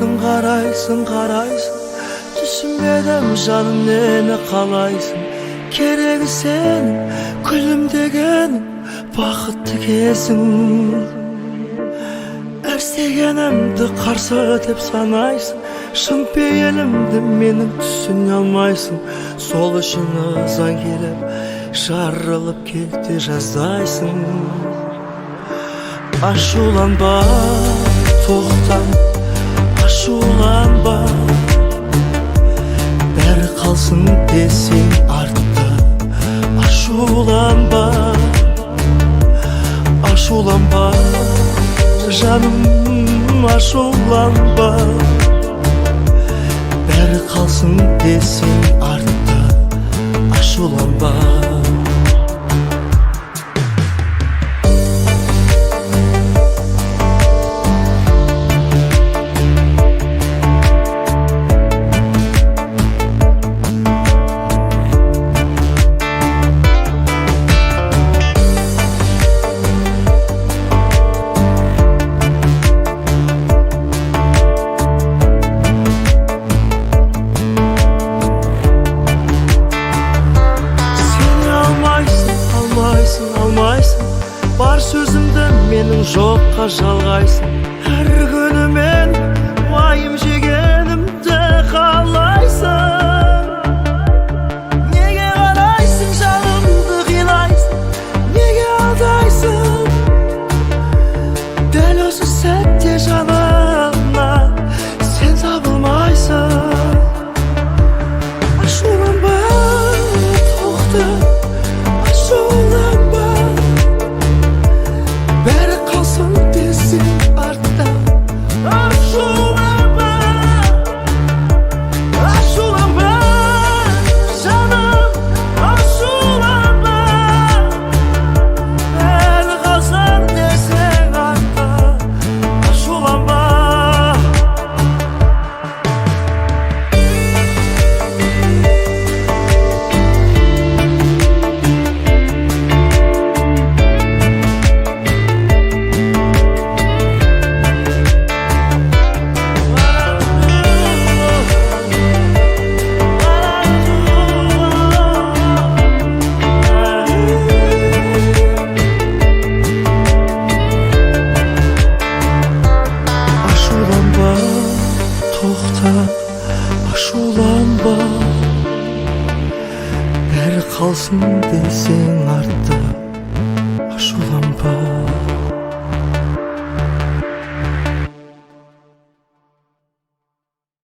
Karaysın düşünmedim canım neni kalaysın. Keregi senin gülümdegenim bakıtlı kesin. Ersegenemdi karşı dep sanaysın. Şın beyelimdi menin түсіне almaysın. Сол үшін ызан келіп жарылып кетті жаздайсың. Ашуланба, тоқта, ашуланба. Бәрі қалсын десең артта. Ашуланба, ашуланба. Жаным, ашуланба. Бәрі қалсын десең артта. Ашуланба. Бар сөзімді менің жоққа жалғайсың. Әр күні мен уайым жегенімді қалайсың. Неге қарайсың, жанымды қинайсың? Неге алдайсың? Дәл осы сәтте жанымнан сен табылмайсың. Ашуланба, тоқта, ашуланба. Бәрі қалсын десең артта. Ашуланба, ашуланба. Жаным, ашуланба. Бәрі қалсын десең артта. Ашуланба. Ашуланба, бәрі қалсын десең артта.